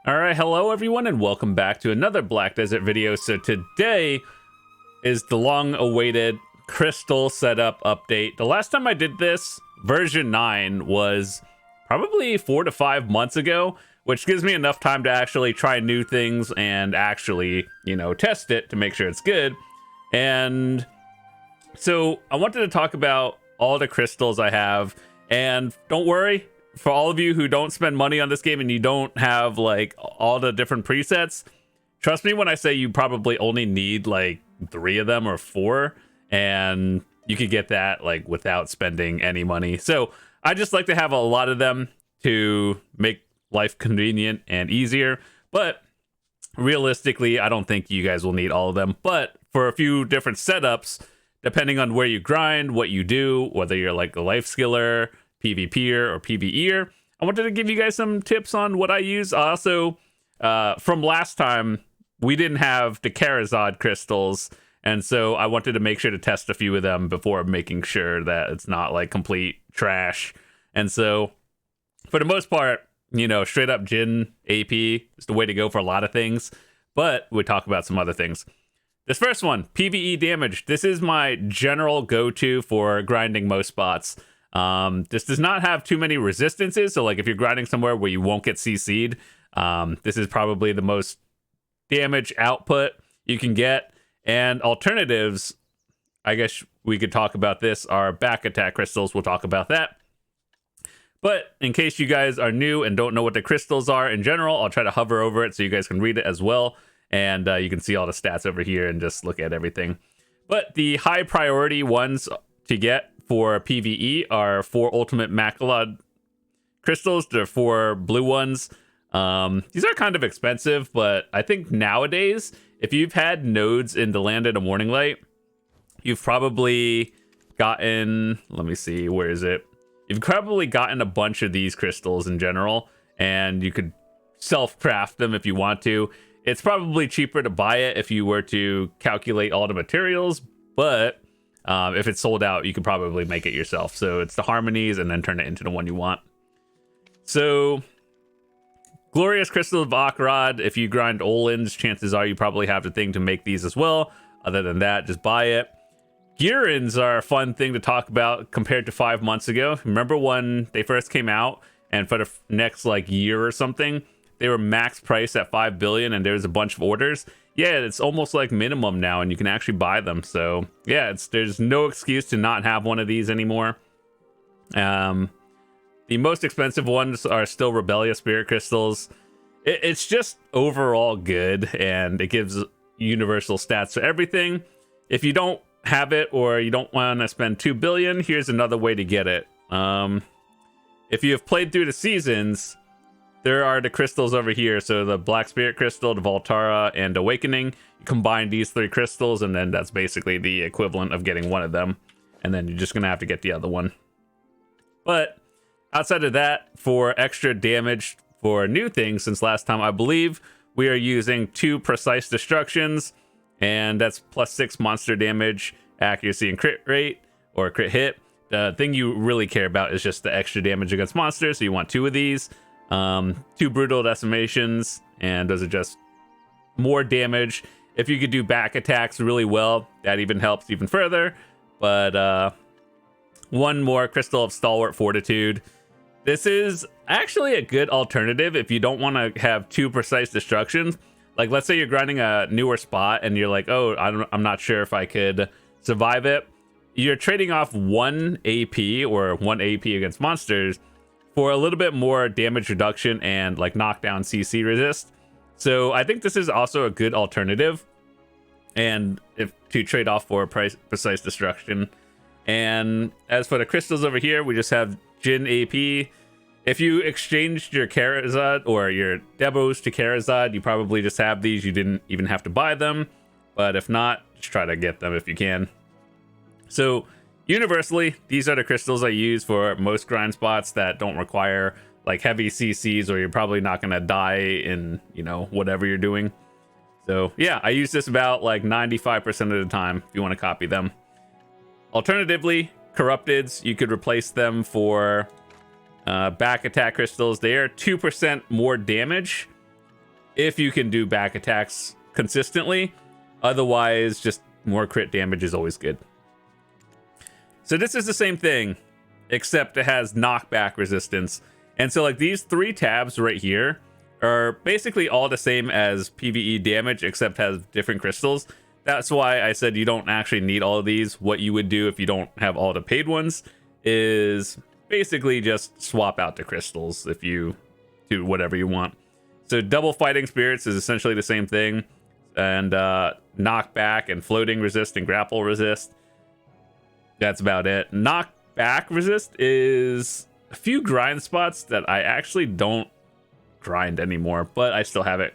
All right, hello everyone, and welcome back to another Black Desert video. So today is the long-awaited crystal setup update. The last time I did this, version 9, was probably 4 to 5 months ago, which gives me enough time to actually try new things and actually, test it to make sure it's good. And so I wanted to talk about all the crystals I have, and don't worry, for all of you who don't spend money on this game and you don't have like all the different presets, trust me when I say you probably only need like 3 of them or 4, and you could get that like without spending any money. So I just like to have a lot of them to make life convenient and easier, but realistically I don't think you guys will need all of them. But for a few different setups, depending on where you grind, what you do, whether you're like a life skiller, PvPer, or PvEer, I wanted to give you guys some tips on what I use. Also, from last time, we didn't have the Charizard crystals, and so I wanted to make sure to test a few of them before making sure that it's not like complete trash. And so, for the most part, straight up Jin AP is the way to go for a lot of things, but we talk about some other things. This first one, PvE damage. This is my general go-to for grinding most spots. This does not have too many resistances, so like if you're grinding somewhere where you won't get CC'd, this is probably the most damage output you can get. And alternatives, I guess we could talk about this, are back attack crystals. We'll talk about that. But in case you guys are new and don't know what the crystals are in general, I'll try to hover over it so you guys can read it as well. And you can see all the stats over here and just look at everything. But the high priority ones to get for PvE are 4 ultimate Macula crystals. They're 4 blue ones. These are kind of expensive, but I think nowadays, if you've had nodes in the Land of the Morning Light, you've probably gotten, let me see, where is it? You've probably gotten a bunch of these crystals in general, and you could self-craft them if you want to. It's probably cheaper to buy it if you were to calculate all the materials, but if it's sold out, you could probably make it yourself. So it's the harmonies and then turn it into the one you want. So Glorious Crystal of Akrod, if you grind Olins, chances are you probably have the thing to make these as well. Other than that, just buy it. Gearins are a fun thing to talk about compared to 5 months ago. Remember when they first came out, and for the next like year or something, they were max priced at 5 billion and there's a bunch of orders. Yeah, it's almost like minimum now and you can actually buy them. So yeah, there's no excuse to not have one of these anymore. The most expensive ones are still Rebellious Spirit Crystals. It's just overall good, and it gives universal stats for everything. If you don't have it or you don't want to spend 2 billion, here's another way to get it. If you have played through the seasons, there are the crystals over here. So the Black Spirit Crystal, the Voltara, and Awakening. You combine these 3 crystals, and then that's basically the equivalent of getting one of them. And then you're just going to have to get the other one. But outside of that, for extra damage for new things, since last time, I believe we are using 2 Precise Destructions. And that's plus 6 monster damage, accuracy, and crit rate, or crit hit. The thing you really care about is just the extra damage against monsters. So you want 2 of these. 2 Brutal Decimations, and those are just more damage. If you could do back attacks really well, that even helps even further. But 1 more Crystal of Stalwart Fortitude. This is actually a good alternative if you don't want to have 2 Precise Destructions. Like, let's say you're grinding a newer spot and you're like, oh, I'm not sure if I could survive it. You're trading off 1 AP or 1 AP against monsters for a little bit more damage reduction and like knockdown CC resist. So I think this is also a good alternative, and if to trade off for Precise Destruction. And as for the crystals over here, we just have Jin AP. If you exchanged your Charizard or your Debos to Charizard, you probably just have these. You didn't even have to buy them. But if not, just try to get them if you can. So universally, these are the crystals I use for most grind spots that don't require like heavy CCs, or you're probably not going to die in, whatever you're doing. So yeah, I use this about like 95% of the time if you want to copy them. Alternatively, Corrupteds, you could replace them for back attack crystals. They are 2% more damage, if you can do back attacks consistently. Otherwise, just more crit damage is always good. So this is the same thing, except it has knockback resistance. And so like these 3 tabs right here are basically all the same as PvE damage, except has different crystals. That's why I said you don't actually need all of these. What you would do if you don't have all the paid ones is basically just swap out the crystals if you do whatever you want. So double fighting spirits is essentially the same thing. And knockback and floating resist and grapple resist. That's about it. Knockback resist is a few grind spots that I actually don't grind anymore, but I still have it.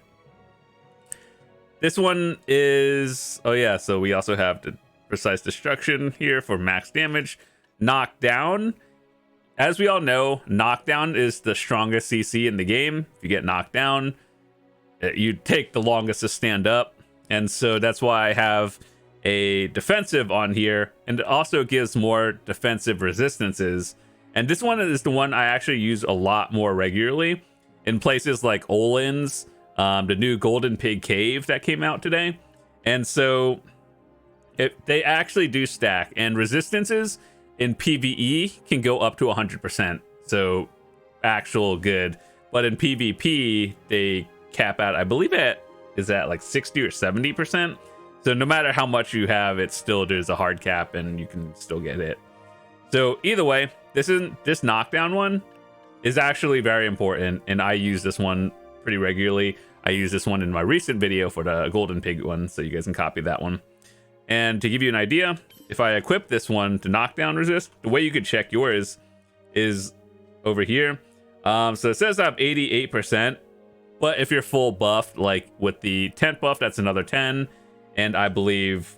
This one is, oh yeah, so we also have the precise destruction here for max damage. Knockdown, as we all know, knockdown is the strongest CC in the game. If you get knocked down, you take the longest to stand up, and so that's why I have a defensive on here, and it also gives more defensive resistances. And this one is the one I actually use a lot more regularly in places like Olin's, the new Golden Pig Cave that came out today. And so they actually do stack, and resistances in PvE can go up to 100%. So actual good. But in PvP, they cap out, I believe it is at like 60 or 70%. So no matter how much you have, it still there's a hard cap and you can still get hit. So either way, this knockdown one is actually very important, and I use this one pretty regularly. I use this one in my recent video for the Golden Pig one, so you guys can copy that one. And to give you an idea, if I equip this one to knockdown resist, the way you could check yours is over here. So it says I have 88%, but if you're full buffed, like with the tent buff, that's another 10. And I believe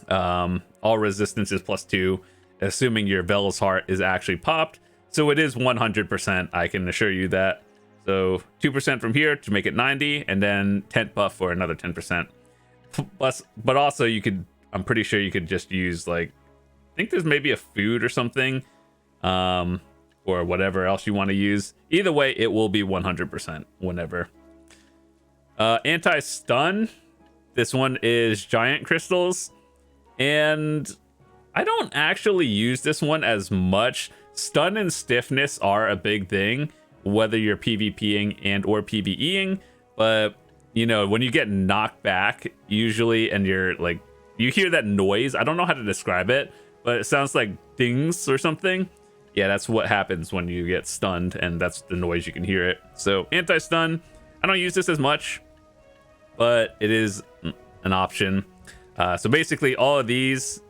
all resistance is +2, assuming your Vel's Heart is actually popped. So it is 100%, I can assure you that. So 2% from here to make it 90, and then tent buff for another 10%. Plus, but also you could, I'm pretty sure you could just use, like, I think there's maybe a food or something, or whatever else you want to use. Either way, it will be 100% whenever. Anti-stun, this one is giant crystals, and I don't actually use this one as much. Stun and stiffness are a big thing, whether you're PvPing and or PvEing, but you know, when you get knocked back usually, and you're like, you hear that noise, I don't know how to describe it, but it sounds like dings or something. Yeah, that's what happens when you get stunned, and that's the noise, you can hear it. So anti-stun, I don't use this as much, but it is an option. So basically all of these,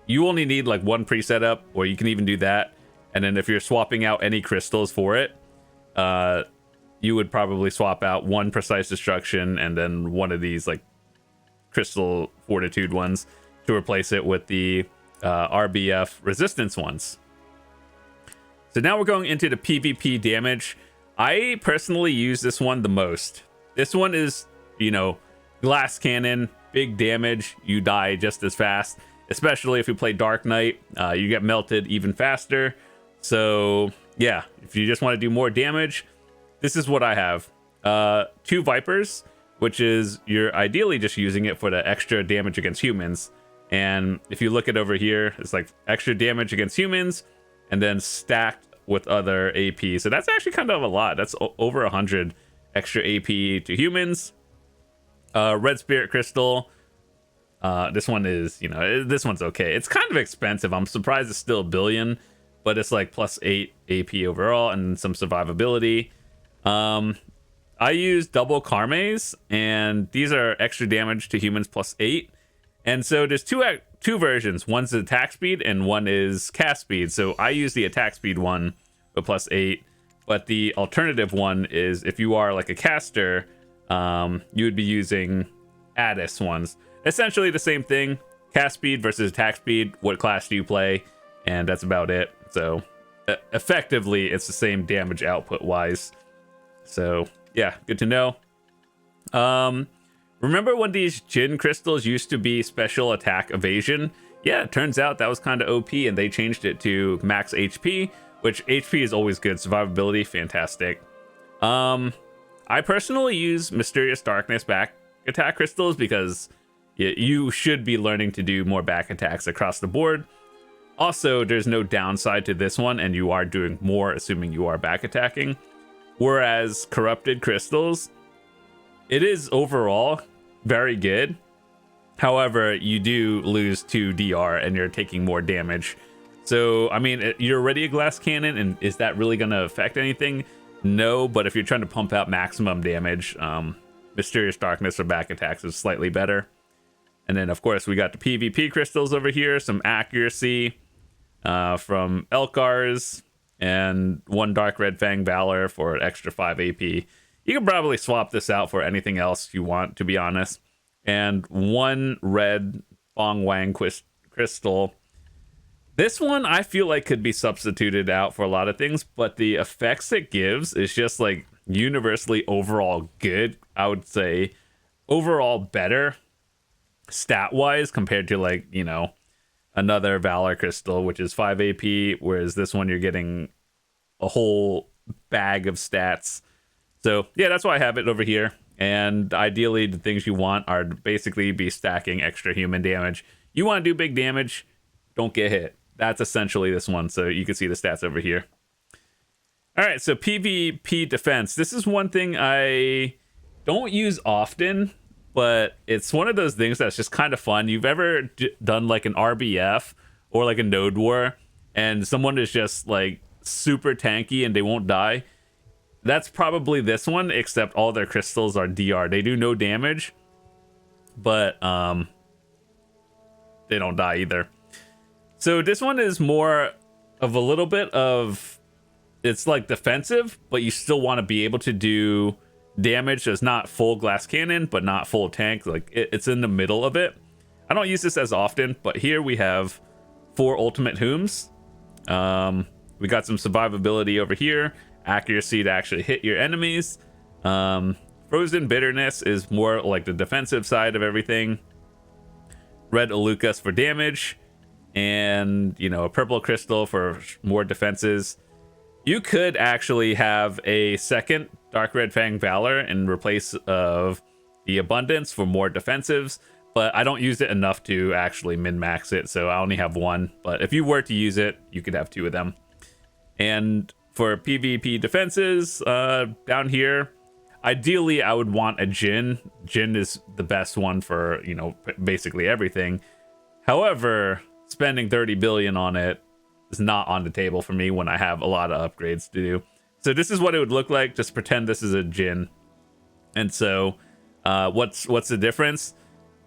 you only need like one pre-setup, or you can even do that. And then if you're swapping out any crystals for it, you would probably swap out one precise destruction and then one of these like crystal fortitude ones to replace it with the RBF resistance ones. So now we're going into the PvP damage. I personally use this one the most. This one is, you know, glass cannon, big damage, you die just as fast. Especially if you play Dark Knight, you get melted even faster. So yeah, if you just want to do more damage, this is what I have. 2 Vipers, which is you're ideally just using it for the extra damage against humans. And if you look at over here, it's like extra damage against humans and then stacked with other AP. So that's actually kind of a lot. That's over 100 extra AP to humans. Red Spirit Crystal. This one is, you know, this one's okay. It's kind of expensive. I'm surprised it's still a billion, but it's like +8 AP overall and some survivability. I use double Karmes, and these are extra damage to humans +8. And so there's two versions. One's attack speed and one is cast speed. So I use the attack speed one with +8, but the alternative one is if you are like a caster, you would be using Addis ones. Essentially the same thing, cast speed versus attack speed, what class do you play, and that's about it. So effectively it's the same damage output wise. So yeah, good to know. Remember when these Jinn crystals used to be special attack evasion? Yeah, it turns out that was kind of OP, and they changed it to max HP, which HP is always good. Survivability, fantastic. I I personally use Mysterious Darkness back attack crystals because you should be learning to do more back attacks across the board. Also, there's no downside to this one, and you are doing more assuming you are back attacking. Whereas Corrupted Crystals, it is overall very good. However, you do lose 2 DR and you're taking more damage. So, I mean, you're already a glass cannon, and is that really going to affect anything? No, but if you're trying to pump out maximum damage, Mysterious Darkness or back attacks is slightly better. And then, of course, we got the PvP crystals over here, some accuracy from Elkars, and 1 Dark Red Fang Valor for an extra 5 AP. You can probably swap this out for anything else you want, to be honest. And 1 red Bong Wang crystal. This one I feel like could be substituted out for a lot of things, but the effects it gives is just like universally overall good. I would say overall better stat wise compared to, like, you know, another Valor crystal, which is 5 AP, whereas this one you're getting a whole bag of stats. So yeah, that's why I have it over here. And ideally the things you want are to basically be stacking extra human damage. You want to do big damage, don't get hit. That's essentially this one. So you can see the stats over here. All right, so PvP defense. This is one thing I don't use often, but it's one of those things that's just kind of fun. You've ever done like an RBF or like a node war, and someone is just like super tanky and they won't die? That's probably this one, except all their crystals are DR. They do no damage, but they don't die either. So this one is more of a little bit of, it's like defensive, but you still want to be able to do damage. So it's not full glass cannon, but not full tank. Like it's in the middle of it. I don't use this as often, but here we have 4 ultimate Hooms. We got some survivability over here, accuracy to actually hit your enemies. Frozen Bitterness is more like the defensive side of everything. Red Alucas for damage, and, you know, a purple crystal for more defenses. You could actually have a second Dark Red Fang Valor in replace of the Abundance for more defensives, but I don't use it enough to actually min-max it, so I only have 1. But if you were to use it, you could have 2 of them. And for PvP defenses, down here, ideally I would want a Jin. Jin is the best one for, you know, basically everything. However, spending 30 billion on it is not on the table for me when I have a lot of upgrades to do. So this is what it would look like. Just pretend this is a Jin. And so what's the difference?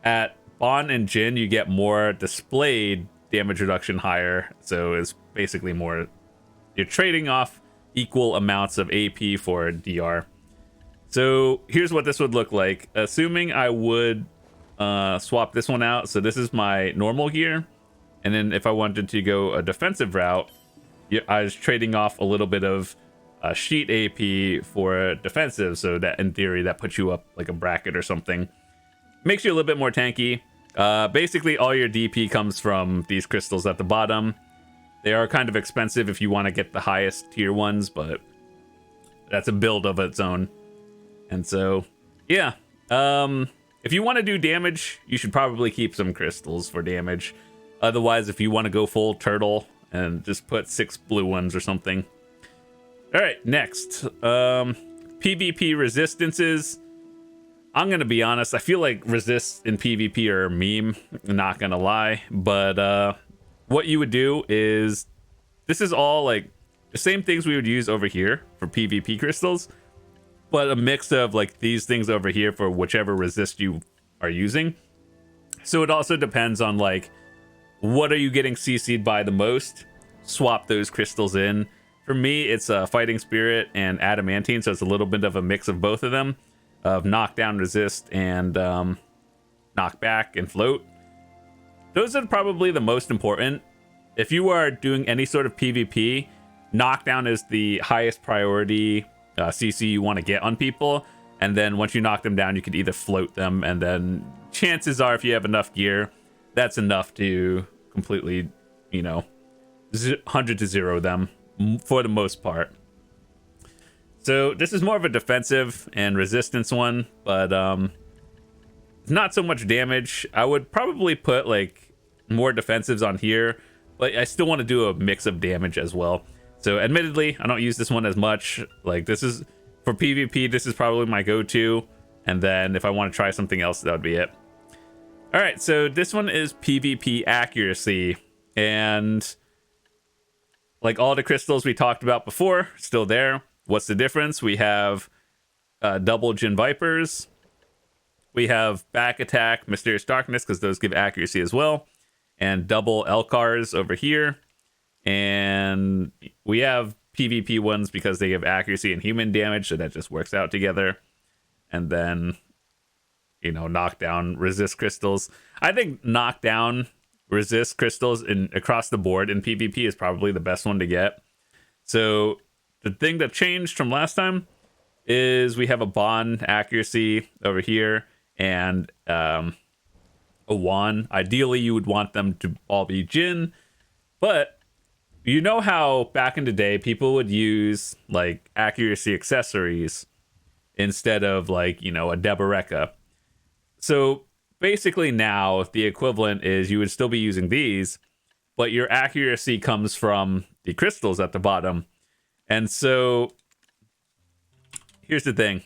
At Bon and Jin, you get more displayed damage reduction higher. So it's basically more, you're trading off equal amounts of AP for DR. So here's what this would look like. Assuming I would swap this one out. So this is my normal gear. And then if I wanted to go a defensive route, I was trading off a little bit of sheet AP for defensive. So that in theory, that puts you up like a bracket or something. Makes you a little bit more tanky. Basically, all your DP comes from these crystals at the bottom. They are kind of expensive if you want to get the highest tier ones, but that's a build of its own. And so, yeah. If you want to do damage, you should probably keep some crystals for damage. Otherwise, if you want to go full turtle and just put 6 blue ones or something. All right, next. PvP resistances. I'm going to be honest. I feel like resists in PvP are a meme. I'm not going to lie. But what you would do is, this is all like the same things we would use over here for PvP crystals, but a mix of like these things over here for whichever resist you are using. So it also depends on like, what are you getting CC'd by the most? Swap those crystals in. For me, it's a Fighting Spirit and Adamantine, so it's a little bit of a mix of both of them, of knockdown, resist, and knockback and float. Those are probably the most important. If you are doing any sort of PvP, knockdown is the highest priority CC you want to get on people. And then once you knock them down, you could either float them, and then chances are, if you have enough gear, that's enough to completely, you know, 100 to 0 them for the most part. So this is more of a defensive and resistance one, but not so much damage. I would probably put like more defensives on here, but I still want to do a mix of damage as well. So admittedly, I don't use this one as much. Like this is for PvP, this is probably my go-to. And then if I want to try something else, that would be it. All right, so this one is PvP accuracy. And like all the crystals we talked about before, still there. What's the difference? We have double Jin Vipers. We have back attack, Mysterious Darkness, because those give accuracy as well. And double Elcars over here. And we have PvP ones because they give accuracy and human damage, so that just works out together. And then, you know, knockdown, resist crystals. I think knockdown, resist crystals across the board in PvP is probably the best one to get. So the thing that changed from last time is we have a bond accuracy over here and a wand. Ideally, you would want them to all be Jin, but you know how back in the day people would use like accuracy accessories instead of like, you know, a Deboreka. So basically now the equivalent is you would still be using these, but your accuracy comes from the crystals at the bottom. And so here's the thing.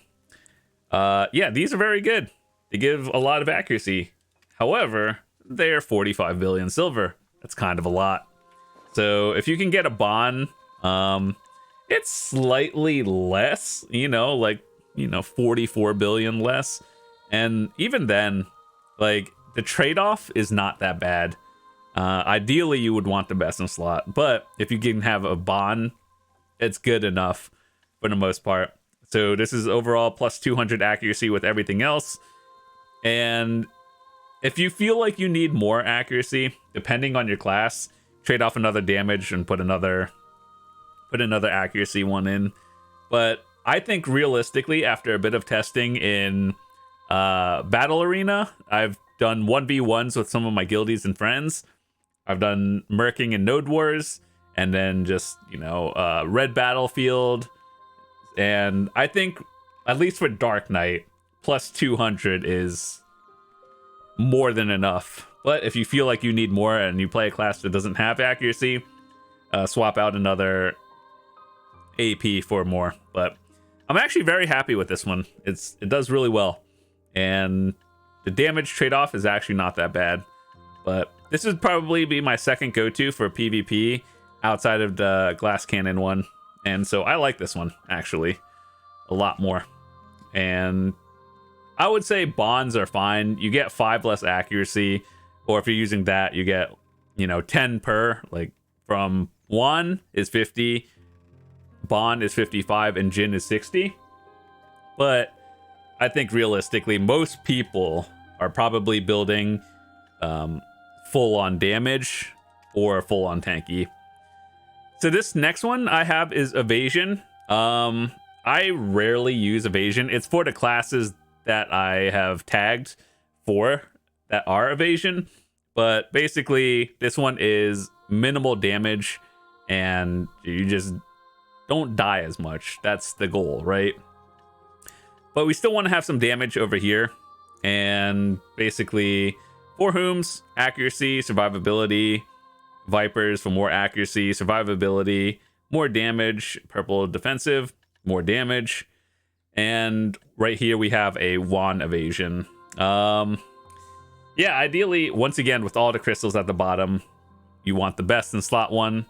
Yeah, these are very good. They give a lot of accuracy. However, they're 45 billion silver. That's kind of a lot. So if you can get a bond, it's slightly less, you know, like, you know, 44 billion less. And even then, like, the trade-off is not that bad. Ideally, you would want the best in slot, but if you can have a bond, it's good enough for the most part. So this is overall plus 200 accuracy with everything else. And if you feel like you need more accuracy, depending on your class, trade off another damage and put another accuracy one in. But I think realistically, after a bit of testing in Battle Arena, I've done 1v1s with some of my guildies and friends. I've done Merking and Node Wars, and then just, you know, Red Battlefield. And I think, at least for Dark Knight, plus 200 is more than enough. But if you feel like you need more and you play a class that doesn't have accuracy, swap out another AP for more. But I'm actually very happy with this one. It does really well. And the damage trade-off is actually not that bad. But this would probably be my second go-to for PvP outside of the Glass Cannon one. And so I like this one, actually, a lot more. And I would say bonds are fine. You get 5 less accuracy. Or if you're using that, you get, you know, 10 per. Like, from Juan is 50, Bond is 55, and Jin is 60. But I think realistically, most people are probably building full-on damage or full-on tanky. So this next one I have is Evasion. I rarely use Evasion. It's for the classes that I have tagged for that are Evasion. But basically, this one is minimal damage, and you just don't die as much. That's the goal, right? But we still want to have some damage over here. And basically, 4 Hooms, accuracy, survivability, Vipers for more accuracy, survivability, more damage, purple defensive, more damage. And right here we have a wand evasion. Yeah, ideally, once again, with all the crystals at the bottom, you want the best in slot 1,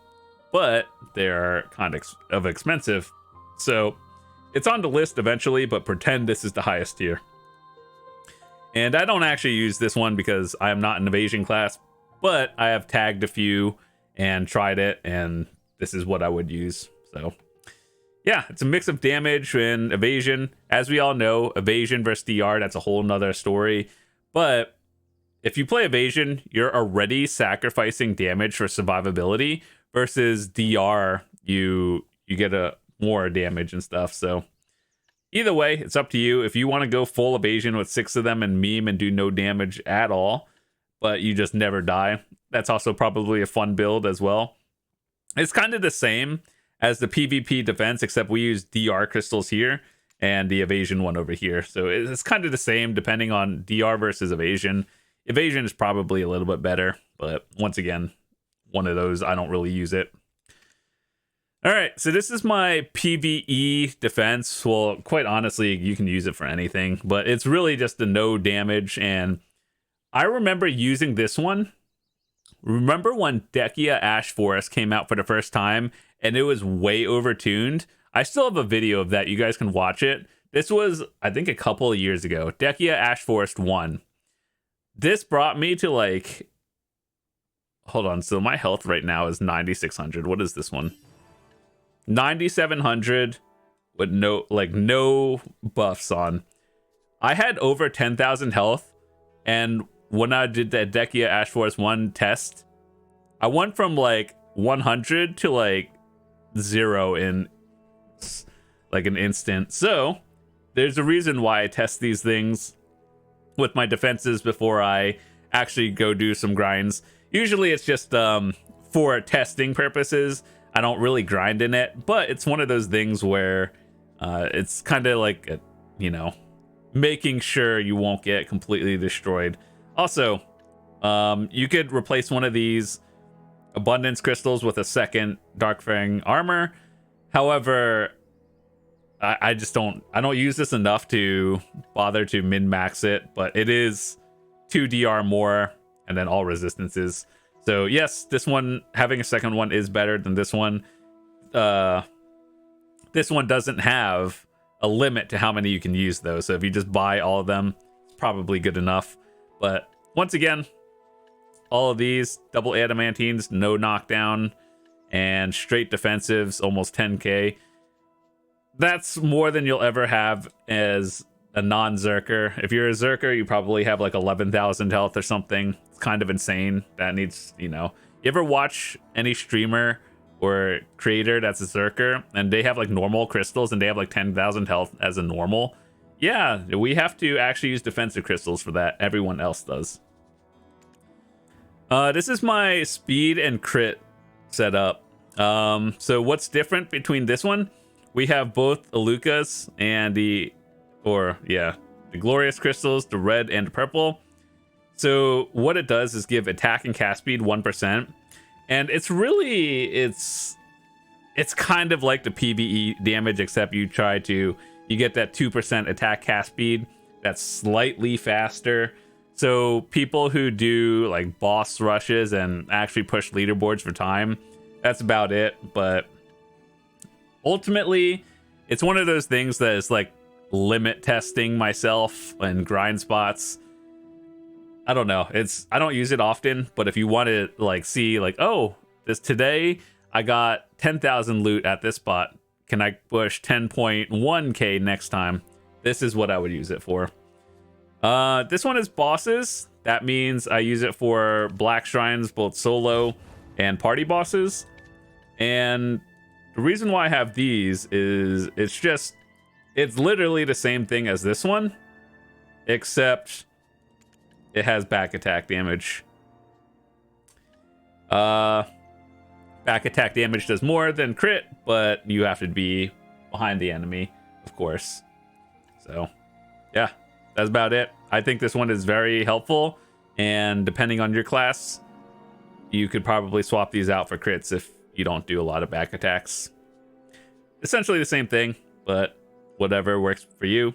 but they're kind of expensive. So it's on the list eventually, but pretend this is the highest tier. And I don't actually use this one because I am not an evasion class, but I have tagged a few and tried it, and this is what I would use. So yeah, it's a mix of damage and evasion. As we all know, evasion versus DR, that's a whole nother story. But if you play evasion, you're already sacrificing damage for survivability, versus DR, you get a more damage and stuff. So either way, it's up to you. If you want to go full evasion with 6 of them and meme and do no damage at all, but you just never die, that's also probably a fun build as well. It's kind of the same as the PvP defense, except we use DR crystals here and the evasion one over here. So it's kind of the same depending on DR versus evasion. Evasion is probably a little bit better, but once again, one of those, I don't really use it. All right, so this is my PvE defense. Well, quite honestly, you can use it for anything, but it's really just the no damage. And I remember using this one. Remember when Dekia Ash Forest came out for the first time and it was way overtuned? I still have a video of that. You guys can watch it. This was, I think, a couple of years ago. Dekia Ash Forest 1. This brought me to like... Hold on, so my health right now is 9,600. What is this one? 9,700 with no buffs on. I had over 10,000 health, and when I did that Dekia Ash Forest 1 test, I went from like 100 to like 0 in like an instant. So there's a reason why I test these things with my defenses before I actually go do some grinds. Usually it's just for testing purposes. I don't really grind in it, but it's one of those things where it's kind of like, making sure you won't get completely destroyed. Also, you could replace one of these abundance crystals with a second Dark Fang armor. However, I don't use this enough to bother to min-max it, but it is 2 DR more and then all resistances. So yes, this one, having a second one is better than this one. This one doesn't have a limit to how many you can use though. So if you just buy all of them, it's probably good enough. But once again, all of these double adamantines, no knockdown, and straight defensives, almost 10k. That's more than you'll ever have as a non-Zerker. If you're a Zerker, you probably have like 11,000 health or something. It's kind of insane. That needs, You ever watch any streamer or creator that's a Zerker and they have like normal crystals and they have like 10,000 health as a normal? Yeah, we have to actually use defensive crystals for that. Everyone else does. This is my speed and crit setup. So what's different between this one? We have both Alukas and the glorious crystals, the red and the purple. So what it does is give attack and cast speed 1%. And it's kind of like the PvE damage, except you get that 2% attack cast speed that's slightly faster. So people who do like boss rushes and actually push leaderboards for time, that's about it. But ultimately, it's one of those things that is like limit testing myself and grind spots. I don't know. I don't use it often, but if you want to like see like, oh, today I got 10,000 loot at this spot. Can I push 10.1k next time? This is what I would use it for. This one is bosses. That means I use it for black shrines, both solo and party bosses. And the reason why I have these is it's literally the same thing as this one, except it has back attack damage. Back attack damage does more than crit, but you have to be behind the enemy, of course. So, yeah, that's about it. I think this one is very helpful, and depending on your class, you could probably swap these out for crits if you don't do a lot of back attacks. Essentially the same thing, but whatever works for you.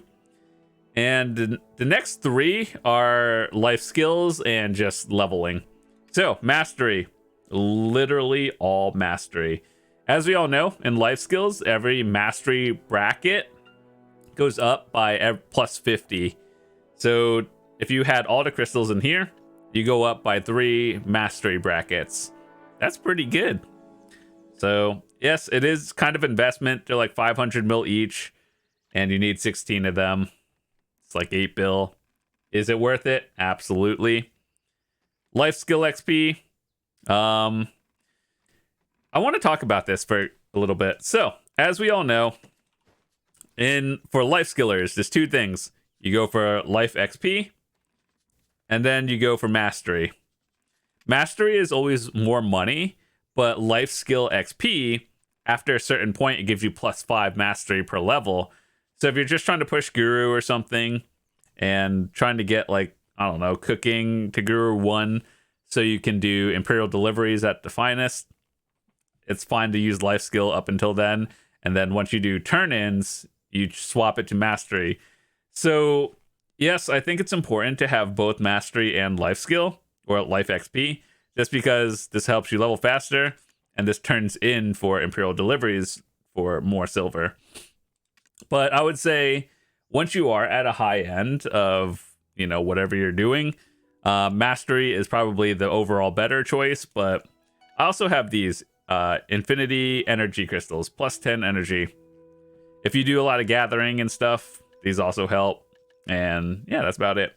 And the next 3 are life skills and just leveling. So, mastery. Literally all mastery. As we all know, in life skills, every mastery bracket goes up by plus 50. So, if you had all the crystals in here, you go up by 3 mastery brackets. That's pretty good. So, yes, it is kind of investment. They're like 500 mil each, and you need 16 of them. It's like 8 bill. Is it worth it? Absolutely. Life skill XP. I want to talk about this for a little bit. So, as we all know, for life skillers, there's 2 things. You go for life XP, and then you go for mastery. Mastery is always more money, but life skill XP after a certain point, it gives you +5 mastery per level. So if you're just trying to push Guru or something and trying to get, like, I don't know, cooking to Guru 1 so you can do Imperial deliveries at the finest, it's fine to use life skill up until then. And then once you do turn-ins, you swap it to mastery. So yes, I think it's important to have both mastery and life skill, or life XP, just because this helps you level faster, and this turns in for Imperial deliveries for more silver. But I would say once you are at a high end of, you know, whatever you're doing, mastery is probably the overall better choice. But I also have these infinity energy crystals, +10 energy. If you do a lot of gathering and stuff, these also help. And yeah, that's about it.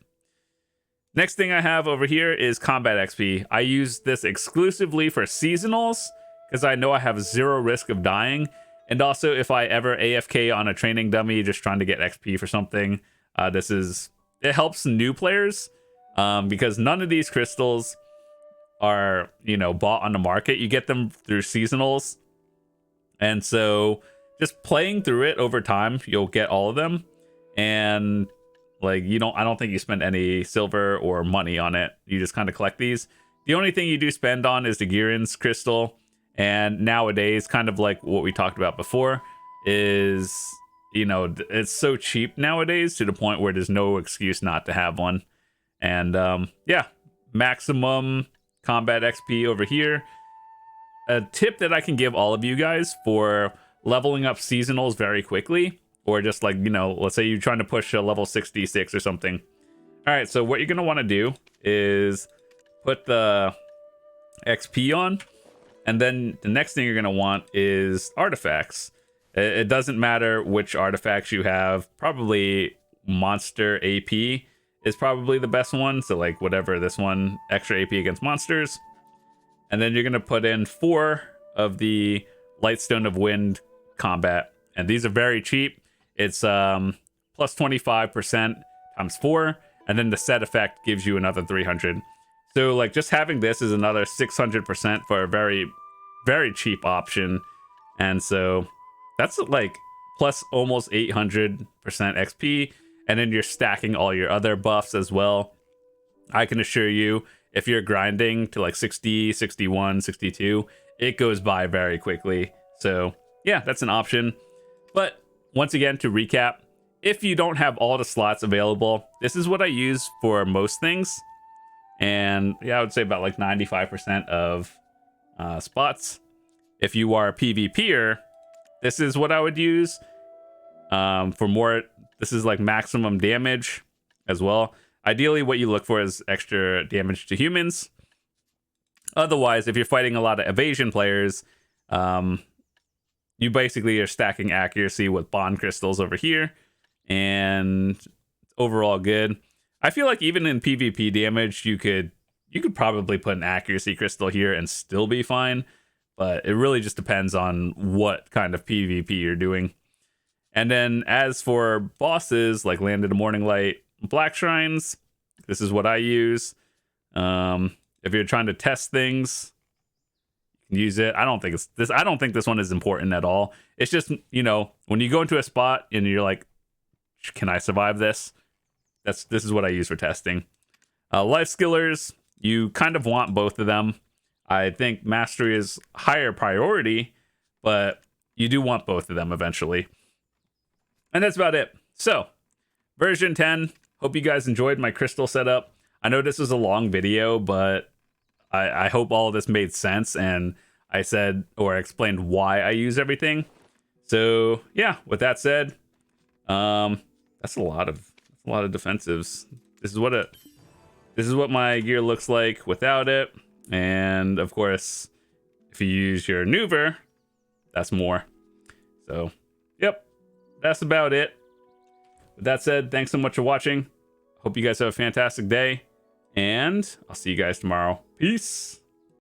Next thing I have over here is combat XP. I use this exclusively for seasonals because I know I have 0 risk of dying. And also, if I ever AFK on a training dummy just trying to get XP for something, it helps new players because none of these crystals are, you know, bought on the market. You get them through seasonals. And so just playing through it over time, you'll get all of them. And like, I don't think you spend any silver or money on it. You just kind of collect these. The only thing you do spend on is the Girin's crystal. And nowadays, kind of like what we talked about before, is, you know, it's so cheap nowadays to the point where there's no excuse not to have one. And yeah, maximum combat XP over here. A tip that I can give all of you guys for leveling up seasonals very quickly, or just like, you know, let's say you're trying to push a level 66 or something. All right, so what you're going to want to do is put the XP on. And then the next thing you're going to want is artifacts. It doesn't matter which artifacts you have. Probably monster AP is probably the best one. So like whatever, this one, extra AP against monsters. And then you're going to put in 4 of the Lightstone of Wind combat. And these are very cheap. It's plus 25% times 4. And then the set effect gives you another 300. So like just having this is another 600% for a very, very cheap option. And so that's like plus almost 800% XP. And then you're stacking all your other buffs as well. I can assure you, if you're grinding to like 60, 61, 62, it goes by very quickly. So yeah, that's an option. But once again, to recap, if you don't have all the slots available, this is what I use for most things. And yeah, I would say about like 95% of spots. If you are a PvPer, this is what I would use for more. This is like maximum damage as well. Ideally, what you look for is extra damage to humans. Otherwise, if you're fighting a lot of evasion players, you basically are stacking accuracy with bond crystals over here, and overall good. I feel like even in PvP damage, you could probably put an accuracy crystal here and still be fine, but it really just depends on what kind of PvP you're doing. And then as for bosses like Land of the Morning Light, Black Shrines, this is what I use. If you're trying to test things, you can use it. I don't think this one is important at all. It's just, you know, when you go into a spot and you're like, can I survive this? This is what I use for testing. Life skillers, you kind of want both of them. I think mastery is higher priority, but you do want both of them eventually. And that's about it. So, version 10. Hope you guys enjoyed my crystal setup. I know this was a long video, but I hope all of this made sense and I said or explained why I use everything. So yeah, with that said, that's a lot of defensives. This is what my gear looks like without it. And of course, if you use your Nuver, that's more. So yep, that's about it. With that said, thanks so much for watching. Hope you guys have a fantastic day, and I'll see you guys tomorrow. Peace.